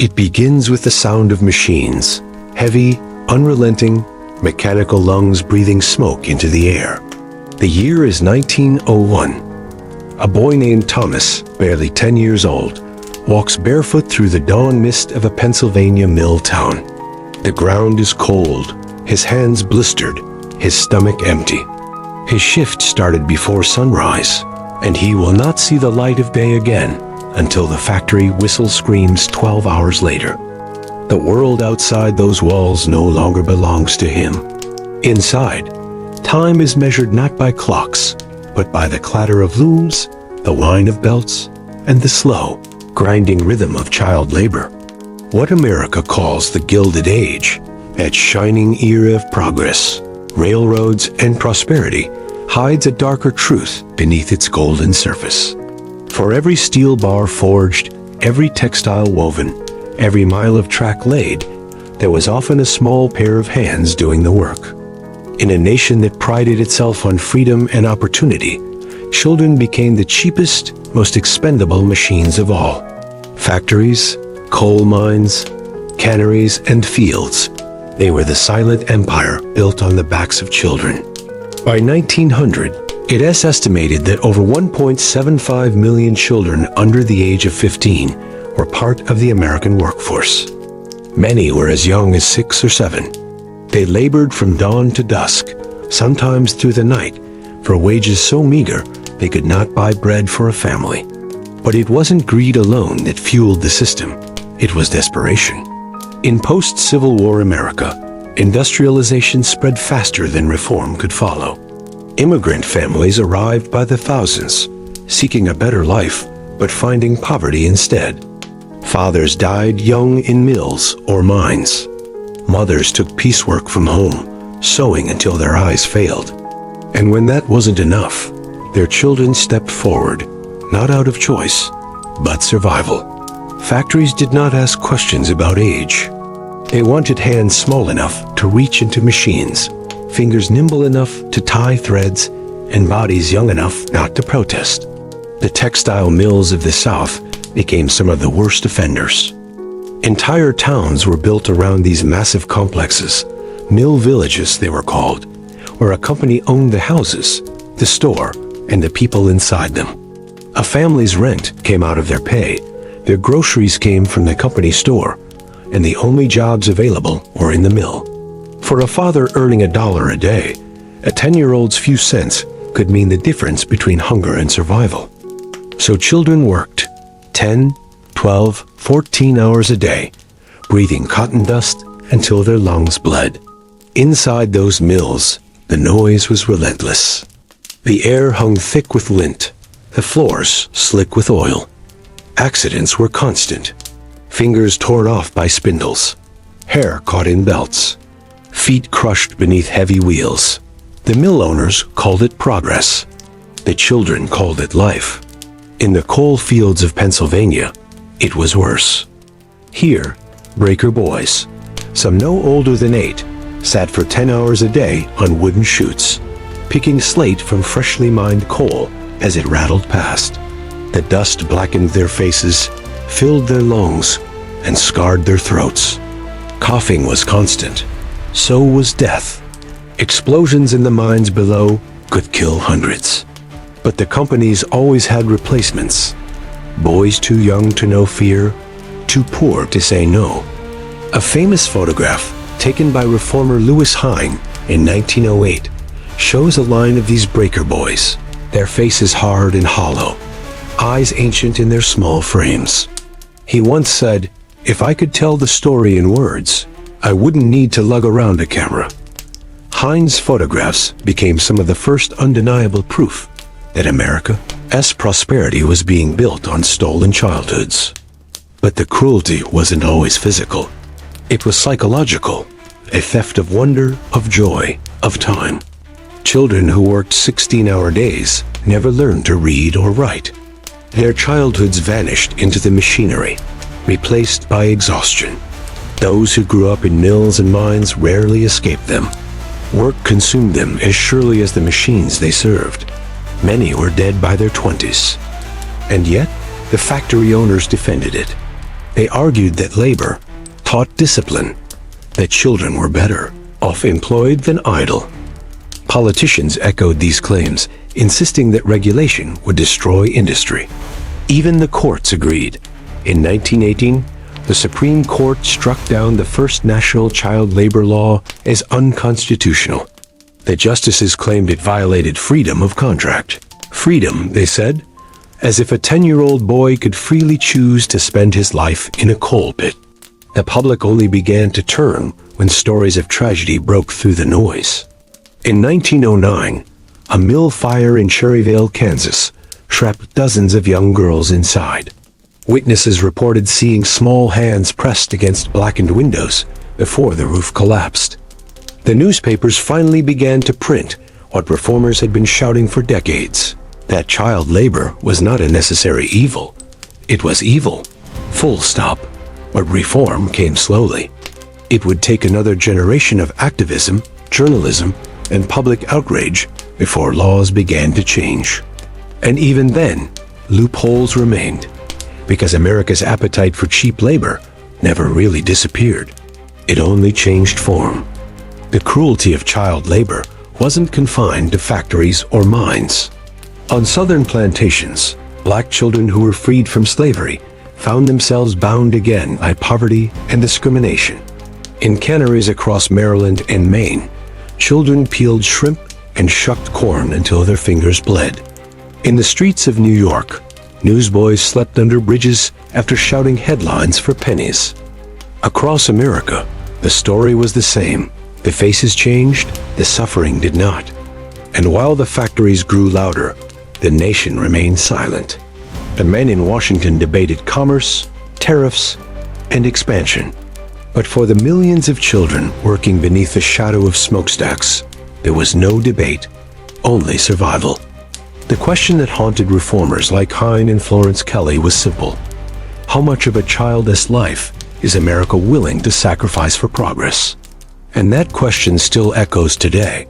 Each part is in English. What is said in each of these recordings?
It begins with the sound of machines, heavy, unrelenting, mechanical lungs breathing smoke into the air. The year is 1901. A boy named Thomas, barely 10 years old, walks barefoot through the dawn mist of a Pennsylvania mill town. The ground is cold, his hands blistered, his stomach empty. His shift started before sunrise, and he will not see the light of day again until the factory whistle screams 12 hours later. The world outside those walls no longer belongs to him. Inside, time is measured not by clocks, but by the clatter of looms, the whine of belts, and the slow, grinding rhythm of child labor. What America calls the Gilded Age, that shining era of progress, railroads, and prosperity, hides a darker truth beneath its golden surface. For every steel bar forged, every textile woven, every mile of track laid, there was often a small pair of hands doing the work. In a nation that prided itself on freedom and opportunity, children became the cheapest, most expendable machines of all. Factories, coal mines, canneries, and fields, they were the silent empire built on the backs of children. By 1900, it is estimated that over 1.75 million children under the age of 15 were part of the American workforce. Many were as young as 6 or 7. They labored from dawn to dusk, sometimes through the night, for wages so meager they could not buy bread for a family. But it wasn't greed alone that fueled the system. It was desperation. In post-Civil War America, industrialization spread faster than reform could follow. Immigrant families arrived by the thousands, seeking a better life, but finding poverty instead. Fathers died young in mills or mines. Mothers took piecework from home, sewing until their eyes failed. And when that wasn't enough, their children stepped forward, not out of choice, but survival. Factories did not ask questions about age. They wanted hands small enough to reach into machines, fingers nimble enough to tie threads, and bodies young enough not to protest. The textile mills of the South became some of the worst offenders. Entire towns were built around these massive complexes, mill villages they were called, where a company owned the houses, the store, and the people inside them. A family's rent came out of their pay, their groceries came from the company store, and the only jobs available were in the mill. For a father earning $1 a day, a 10-year-old's few cents could mean the difference between hunger and survival. So children worked 10, 12, 14 hours a day, breathing cotton dust until their lungs bled. Inside those mills, the noise was relentless. The air hung thick with lint, the floors slick with oil. Accidents were constant. Fingers torn off by spindles, hair caught in belts, feet crushed beneath heavy wheels. The mill owners called it progress. The children called it life. In the coal fields of Pennsylvania, it was worse. Here, breaker boys, some no older than 8, sat for 10 hours a day on wooden chutes, picking slate from freshly mined coal as it rattled past. The dust blackened their faces, filled their lungs, and scarred their throats. Coughing was constant. So was death. Explosions in the mines below could kill hundreds. But the companies always had replacements. Boys too young to know fear, too poor to say no. A famous photograph taken by reformer Lewis Hine in 1908 shows a line of these breaker boys, their faces hard and hollow, eyes ancient in their small frames. He once said, "If I could tell the story in words, I wouldn't need to lug around a camera." Hine's photographs became some of the first undeniable proof that America's prosperity was being built on stolen childhoods. But the cruelty wasn't always physical. It was psychological, a theft of wonder, of joy, of time. Children who worked 16-hour days never learned to read or write. Their childhoods vanished into the machinery, replaced by exhaustion. Those who grew up in mills and mines rarely escaped them. Work consumed them as surely as the machines they served. Many were dead by their 20s. And yet, the factory owners defended it. They argued that labor taught discipline, that children were better off employed than idle. Politicians echoed these claims, insisting that regulation would destroy industry. Even the courts agreed. In 1918, the Supreme Court struck down the first national child labor law as unconstitutional. The justices claimed it violated freedom of contract. Freedom, they said, as if a 10-year-old boy could freely choose to spend his life in a coal pit. The public only began to turn when stories of tragedy broke through the noise. In 1909, a mill fire in Cherryvale, Kansas, trapped dozens of young girls inside. Witnesses reported seeing small hands pressed against blackened windows before the roof collapsed. The newspapers finally began to print what reformers had been shouting for decades: that child labor was not a necessary evil. It was evil. Full stop. But reform came slowly. It would take another generation of activism, journalism, and public outrage before laws began to change. And even then, loopholes remained, because America's appetite for cheap labor never really disappeared. It only changed form. The cruelty of child labor wasn't confined to factories or mines. On southern plantations, black children who were freed from slavery found themselves bound again by poverty and discrimination. In canneries across Maryland and Maine, children peeled shrimp and shucked corn until their fingers bled. In the streets of New York, newsboys slept under bridges after shouting headlines for pennies. Across America, the story was the same. The faces changed, the suffering did not. And while the factories grew louder, the nation remained silent. The men in Washington debated commerce, tariffs, and expansion. But for the millions of children working beneath the shadow of smokestacks, there was no debate, only survival. The question that haunted reformers like Hine and Florence Kelley was simple. How much of a childless life is America willing to sacrifice for progress? And that question still echoes today,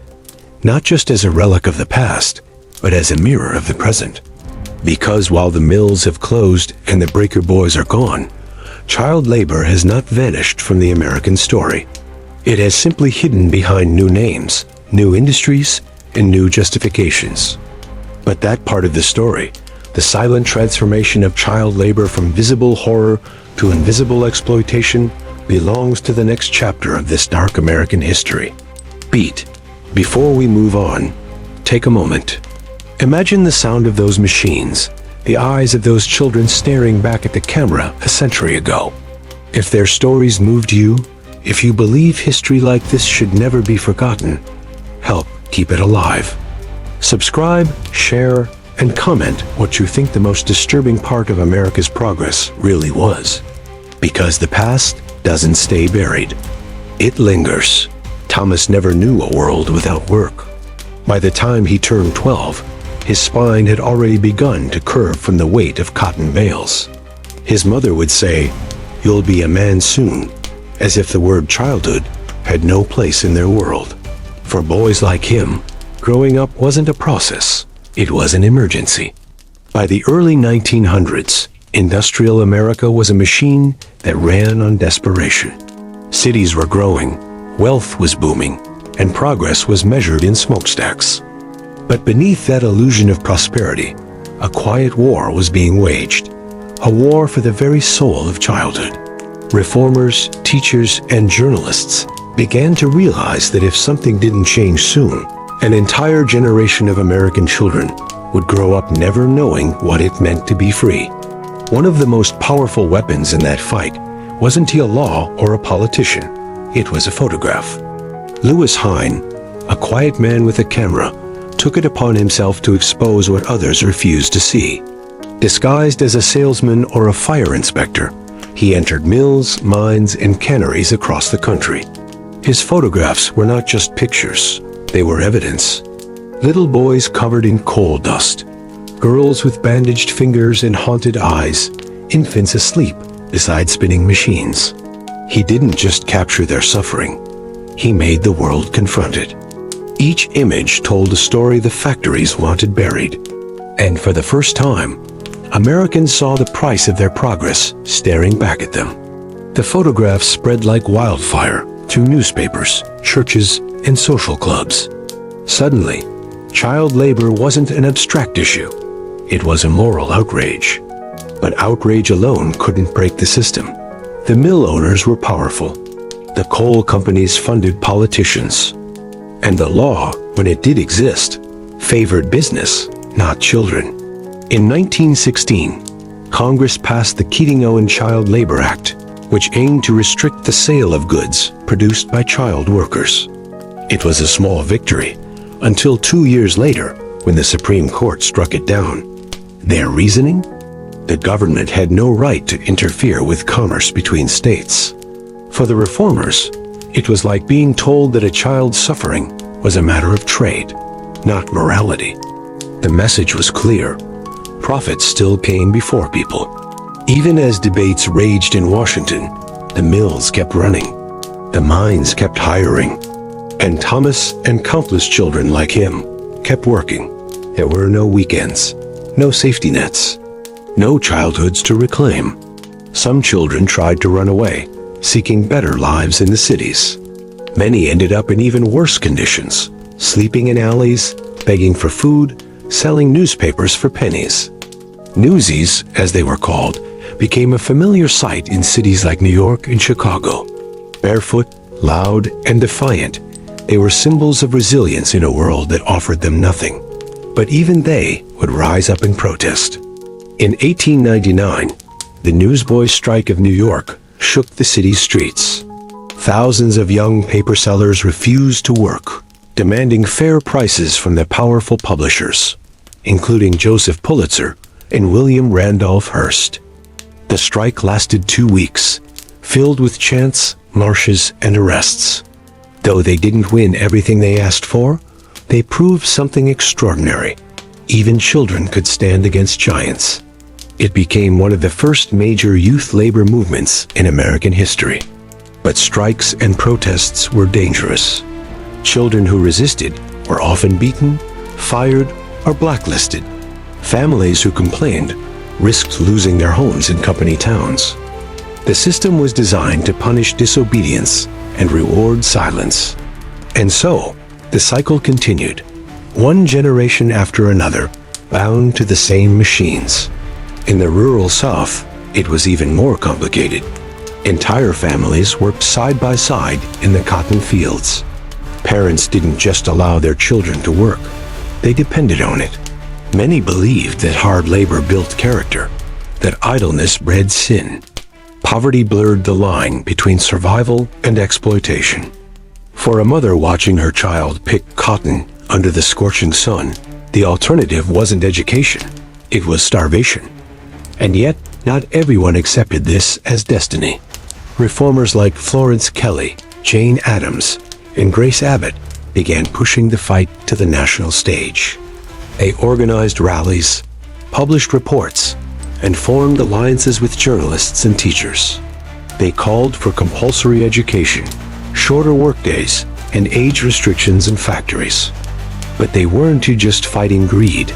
not just as a relic of the past, but as a mirror of the present. Because while the mills have closed and the breaker boys are gone, child labor has not vanished from the American story. It has simply hidden behind new names, new industries, and new justifications. But that part of the story, the silent transformation of child labor from visible horror to invisible exploitation, belongs to the next chapter of this dark American history. Before we move on, take a moment. Imagine the sound of those machines, the eyes of those children staring back at the camera a century ago. If their stories moved you, if you believe history like this should never be forgotten, help keep it alive. Subscribe, share, and comment what you think the most disturbing part of America's progress really was. Because the past doesn't stay buried. It lingers. Thomas never knew a world without work. By the time he turned 12, his spine had already begun to curve from the weight of cotton bales. His mother would say, "You'll be a man soon," as if the word childhood had no place in their world. For boys like him, growing up wasn't a process, it was an emergency. By the early 1900s, industrial America was a machine that ran on desperation. Cities were growing, wealth was booming, and progress was measured in smokestacks. But beneath that illusion of prosperity, a quiet war was being waged, a war for the very soul of childhood. Reformers, teachers, and journalists began to realize that if something didn't change soon, an entire generation of American children would grow up never knowing what it meant to be free. One of the most powerful weapons in that fight wasn't a law or a politician. It was a photograph. Lewis Hine, a quiet man with a camera, took it upon himself to expose what others refused to see. Disguised as a salesman or a fire inspector, he entered mills, mines, and canneries across the country. His photographs were not just pictures, they were evidence. Little boys covered in coal dust, girls with bandaged fingers and haunted eyes, infants asleep beside spinning machines. He didn't just capture their suffering, he made the world confront it. Each image told a story the factories wanted buried. And for the first time, Americans saw the price of their progress staring back at them. The photographs spread like wildfire through newspapers, churches, and social clubs. Suddenly, child labor wasn't an abstract issue. It was a moral outrage. But outrage alone couldn't break the system. The mill owners were powerful. The coal companies funded politicians. And the law, when it did exist, favored business, not children. In 1916, Congress passed the Keating-Owen Child Labor Act, which aimed to restrict the sale of goods produced by child workers. It was a small victory, until 2 years later, when the Supreme Court struck it down. Their reasoning? The government had no right to interfere with commerce between states. For the reformers, it was like being told that a child's suffering was a matter of trade, not morality. The message was clear. Profits still came before people. Even as debates raged in Washington, the mills kept running. The mines kept hiring. And Thomas and countless children like him kept working. There were no weekends, no safety nets, no childhoods to reclaim. Some children tried to run away, seeking better lives in the cities. Many ended up in even worse conditions, sleeping in alleys, begging for food, selling newspapers for pennies. Newsies, as they were called, became a familiar sight in cities like New York and Chicago. Barefoot, loud, and defiant, they were symbols of resilience in a world that offered them nothing. But even they would rise up in protest. In 1899, the Newsboys' Strike of New York shook the city's streets. Thousands of young paper sellers refused to work, demanding fair prices from the powerful publishers, including Joseph Pulitzer and William Randolph Hearst. The strike lasted 2 weeks, filled with chants, marches, and arrests. Though they didn't win everything they asked for, they proved something extraordinary. Even children could stand against giants. It became one of the first major youth labor movements in American history. But strikes and protests were dangerous. Children who resisted were often beaten, fired, or blacklisted. Families who complained risked losing their homes in company towns. The system was designed to punish disobedience and reward silence. And so, the cycle continued, one generation after another, bound to the same machines. In the rural South, it was even more complicated. Entire families worked side by side in the cotton fields. Parents didn't just allow their children to work, they depended on it. Many believed that hard labor built character, that idleness bred sin. Poverty blurred the line between survival and exploitation. For a mother watching her child pick cotton under the scorching sun, the alternative wasn't education, it was starvation. And yet, not everyone accepted this as destiny. Reformers like Florence Kelley, Jane Addams, and Grace Abbott began pushing the fight to the national stage. They organized rallies, published reports, and formed alliances with journalists and teachers. They called for compulsory education, shorter workdays, and age restrictions in factories. But they weren't just fighting greed.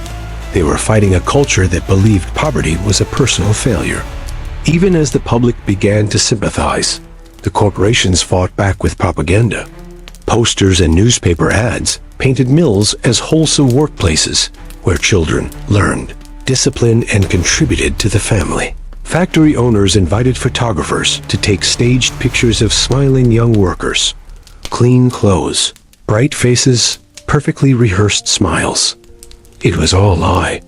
They were fighting a culture that believed poverty was a personal failure. Even as the public began to sympathize, the corporations fought back with propaganda. Posters and newspaper ads painted mills as wholesome workplaces where children learned, disciplined, and contributed to the family. Factory owners invited photographers to take staged pictures of smiling young workers. Clean clothes, bright faces, perfectly rehearsed smiles. It was all lie.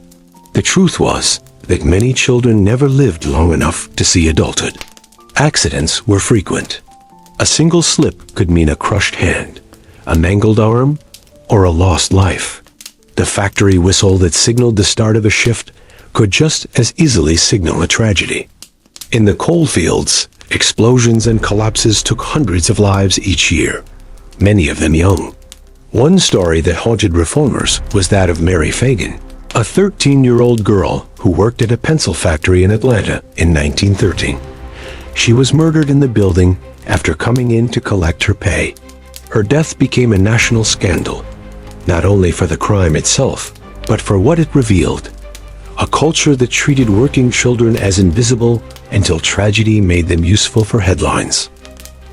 The truth was that many children never lived long enough to see adulthood. Accidents were frequent. A single slip could mean a crushed hand, a mangled arm, or a lost life. The factory whistle that signaled the start of a shift could just as easily signal a tragedy. In the coal fields, explosions and collapses took hundreds of lives each year, many of them young. One story that haunted reformers was that of Mary Fagan, a 13-year-old girl who worked at a pencil factory in Atlanta in 1913. She was murdered in the building after coming in to collect her pay. Her death became a national scandal, not only for the crime itself, but for what it revealed. a culture that treated working children as invisible until tragedy made them useful for headlines.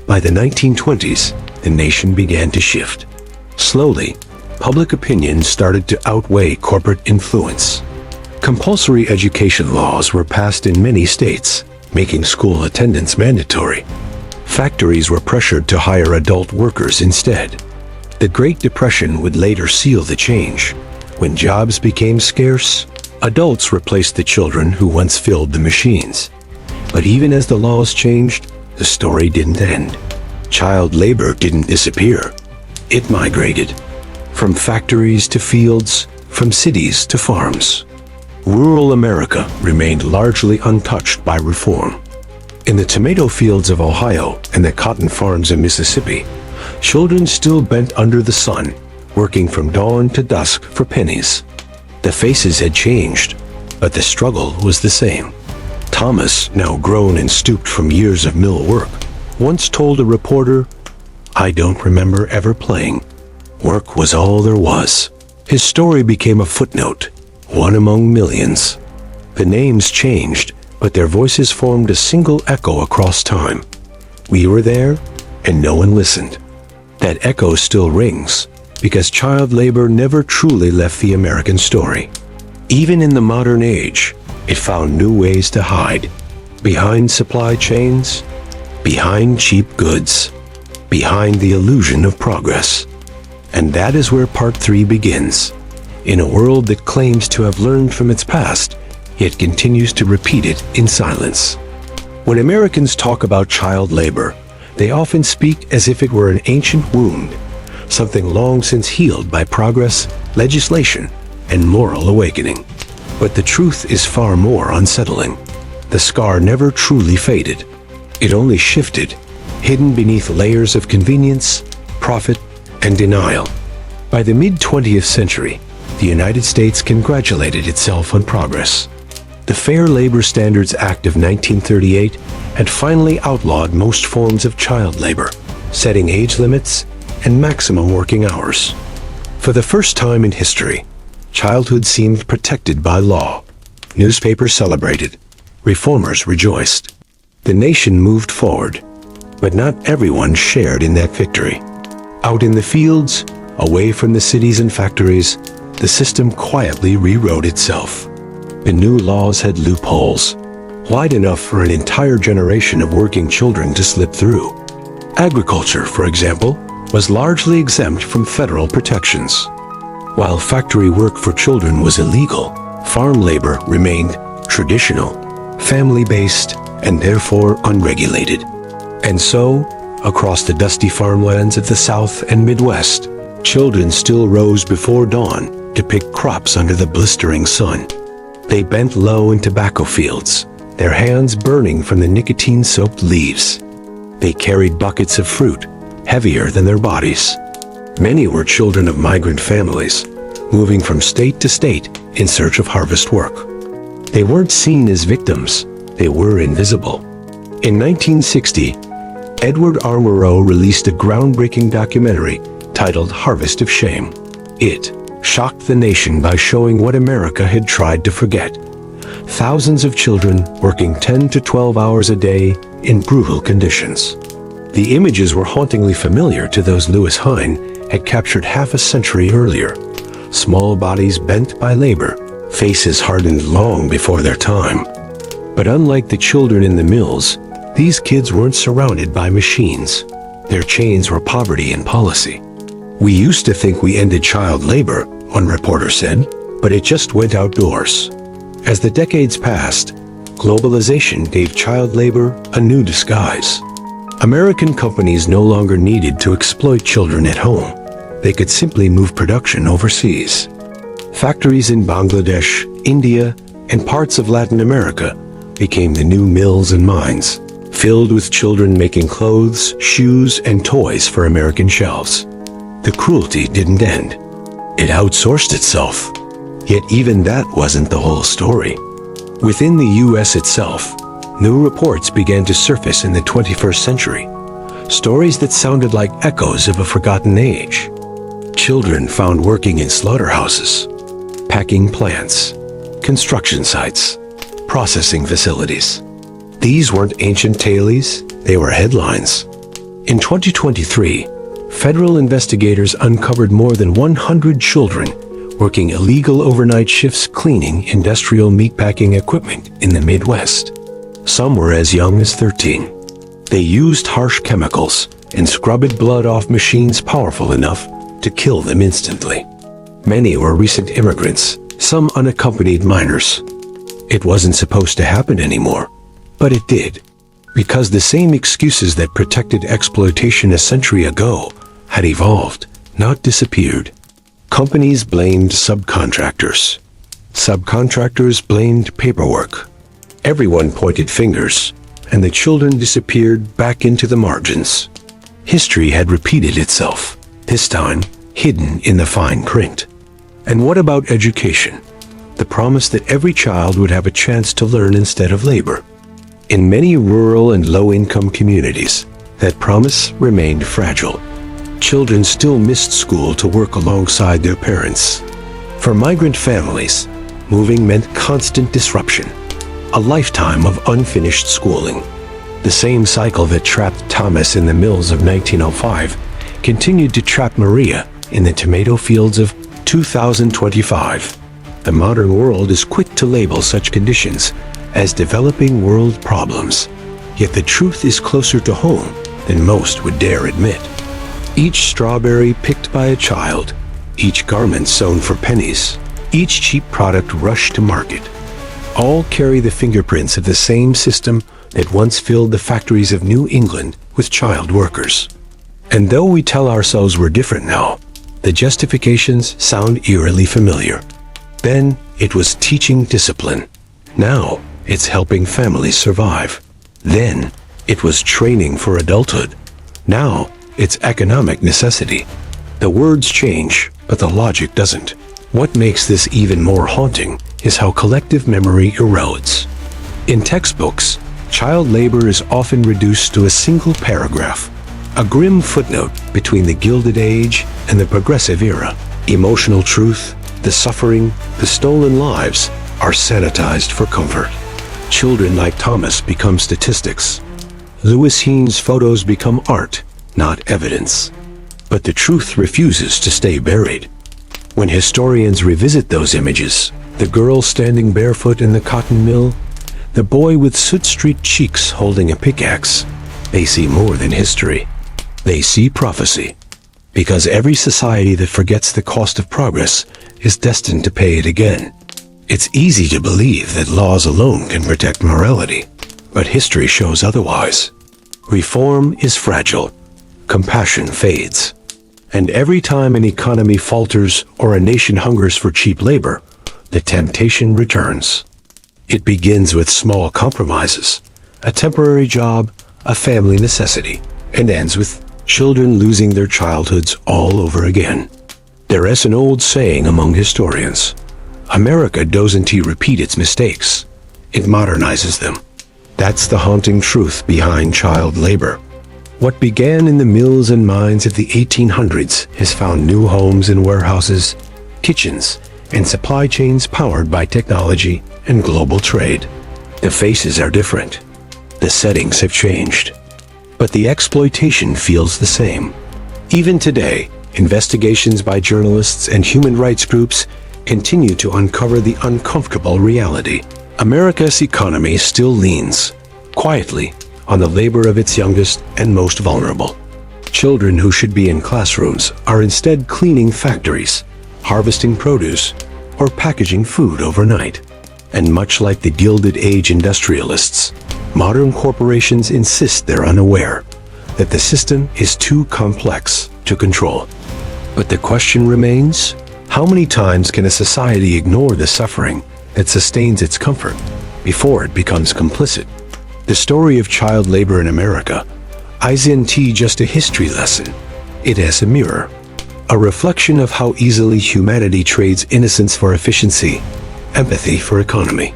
By the 1920s, the nation began to shift. Slowly, public opinion started to outweigh corporate influence. Compulsory education laws were passed in many states, making school attendance mandatory. Factories were pressured to hire adult workers instead. The Great Depression would later seal the change. When jobs became scarce, adults replaced the children who once filled the machines. But even as the laws changed, the story didn't end. Child labor didn't disappear. It migrated. From factories to fields, from cities to farms. Rural America remained largely untouched by reform. In the tomato fields of Ohio and the cotton farms in Mississippi, children still bent under the sun, working from dawn to dusk for pennies. The faces had changed, but the struggle was the same. Thomas, now grown and stooped from years of mill work, once told a reporter, "I don't remember ever playing. Work was all there was." His story became a footnote, one among millions. The names changed, but their voices formed a single echo across time. We were there, and no one listened. That echo still rings, because child labor never truly left the American story. Even in the modern age, it found new ways to hide. Behind supply chains, behind cheap goods, behind the illusion of progress. And that is where part 3 begins. In a world that claims to have learned from its past, yet continues to repeat it in silence. When Americans talk about child labor, they often speak as if it were an ancient wound, something long since healed by progress, legislation, and moral awakening. But the truth is far more unsettling. The scar never truly faded. It only shifted, hidden beneath layers of convenience, profit, and denial. By the mid-20th century, the United States congratulated itself on progress. The Fair Labor Standards Act of 1938 had finally outlawed most forms of child labor, setting age limits and maximum working hours. For the first time in history, childhood seemed protected by law. Newspapers celebrated. Reformers rejoiced. The nation moved forward, but not everyone shared in that victory. Out in the fields, away from the cities and factories, the system quietly rewrote itself. The new laws had loopholes, wide enough for an entire generation of working children to slip through. Agriculture, for example, was largely exempt from federal protections. While factory work for children was illegal, farm labor remained traditional, family-based, and therefore unregulated. And so, across the dusty farmlands of the South and Midwest, children still rose before dawn to pick crops under the blistering sun. They bent low in tobacco fields, their hands burning from the nicotine-soaked leaves. They carried buckets of fruit, heavier than their bodies. Many were children of migrant families, moving from state to state in search of harvest work. They weren't seen as victims, they were invisible. In 1960, Edward R. Murrow released a groundbreaking documentary titled Harvest of Shame. It shocked the nation by showing what America had tried to forget. Thousands of children working 10 to 12 hours a day in brutal conditions. The images were hauntingly familiar to those Lewis Hine had captured half a century earlier. Small bodies bent by labor, faces hardened long before their time. But unlike the children in the mills, these kids weren't surrounded by machines. Their chains were poverty and policy. "We used to think we ended child labor," one reporter said, "but it just went outdoors." As the decades passed, globalization gave child labor a new disguise. American companies no longer needed to exploit children at home. They could simply move production overseas. Factories in Bangladesh, India, and parts of Latin America became the new mills and mines, filled with children making clothes, shoes, and toys for American shelves. The cruelty didn't end. It outsourced itself. Yet even that wasn't the whole story. Within the U.S. itself, new reports began to surface in the 21st century. Stories that sounded like echoes of a forgotten age. Children found working in slaughterhouses, packing plants, construction sites, processing facilities. These weren't ancient tales, they were headlines. In 2023, federal investigators uncovered more than 100 children working illegal overnight shifts cleaning industrial meatpacking equipment in the Midwest. Some were as young as 13. They used harsh chemicals and scrubbed blood off machines powerful enough to kill them instantly. Many were recent immigrants, some unaccompanied minors. It wasn't supposed to happen anymore, but it did, because the same excuses that protected exploitation a century ago had evolved, not disappeared. Companies blamed subcontractors. Subcontractors blamed paperwork. Everyone pointed fingers, and the children disappeared back into the margins. History had repeated itself, this time hidden in the fine print. And what about education? The promise that every child would have a chance to learn instead of labor. In many rural and low-income communities, that promise remained fragile. Children still missed school to work alongside their parents. For migrant families, moving meant constant disruption, a lifetime of unfinished schooling. The same cycle that trapped Thomas in the mills of 1905 continued to trap Maria in the tomato fields of 2025. The modern world is quick to label such conditions as developing world problems, yet the truth is closer to home than most would dare admit. Each strawberry picked by a child, each garment sewn for pennies, each cheap product rushed to market, all carry the fingerprints of the same system that once filled the factories of New England with child workers. And though we tell ourselves we're different now, the justifications sound eerily familiar. Then it was teaching discipline. Now it's helping families survive. Then it was training for adulthood. Now it's economic necessity. The words change, but the logic doesn't. What makes this even more haunting is how collective memory erodes. In textbooks, child labor is often reduced to a single paragraph, a grim footnote between the Gilded Age and the Progressive Era. Emotional truth, the suffering, the stolen lives are sanitized for comfort. Children like Thomas become statistics. Lewis Hine's photos become art, not evidence. But the truth refuses to stay buried. When historians revisit those images, the girl standing barefoot in the cotton mill, the boy with soot-streaked cheeks holding a pickaxe, they see more than history. They see prophecy. Because every society that forgets the cost of progress is destined to pay it again. It's easy to believe that laws alone can protect morality, but history shows otherwise. Reform is fragile. Compassion fades. And every time an economy falters or a nation hungers for cheap labor, the temptation returns. It begins with small compromises, a temporary job, a family necessity, and ends with children losing their childhoods all over again. There is an old saying among historians: America doesn't repeat its mistakes, it modernizes them. That's the haunting truth behind child labor. What began in the mills and mines of the 1800s has found new homes and warehouses, kitchens, and supply chains powered by technology and global trade. The faces are different. The settings have changed. But the exploitation feels the same. Even today, investigations by journalists and human rights groups continue to uncover the uncomfortable reality. America's economy still leans, quietly, on the labor of its youngest and most vulnerable. Children who should be in classrooms are instead cleaning factories, harvesting produce, or packaging food overnight. And much like the Gilded Age industrialists, modern corporations insist they're unaware, that the system is too complex to control. But the question remains, how many times can a society ignore the suffering that sustains its comfort before it becomes complicit? The story of child labor in America isn't just a history lesson. It is a mirror, a reflection of how easily humanity trades innocence for efficiency, empathy for economy.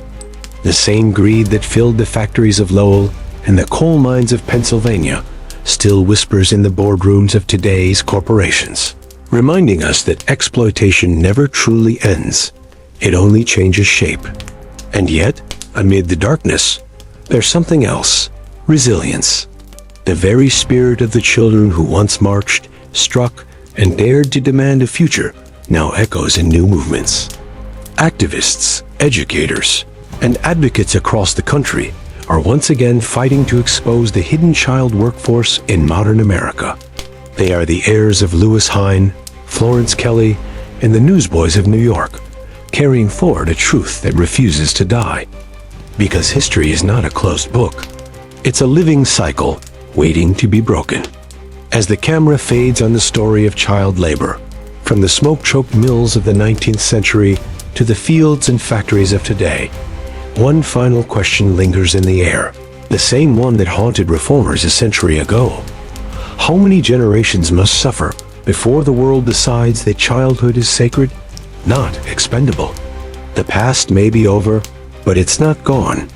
The same greed that filled the factories of Lowell and the coal mines of Pennsylvania still whispers in the boardrooms of today's corporations, reminding us that exploitation never truly ends. It only changes shape. And yet, amid the darkness, there's something else: resilience. The very spirit of the children who once marched, struck, and dared to demand a future now echoes in new movements. Activists, educators, and advocates across the country are once again fighting to expose the hidden child workforce in modern America. They are the heirs of Lewis Hine, Florence Kelly, and the Newsboys of New York, carrying forward a truth that refuses to die. Because history is not a closed book. It's a living cycle waiting to be broken. As the camera fades on the story of child labor, from the smoke-choked mills of the 19th century to the fields and factories of today, one final question lingers in the air, the same one that haunted reformers a century ago. How many generations must suffer before the world decides that childhood is sacred, not expendable? The past may be over, but it's not gone.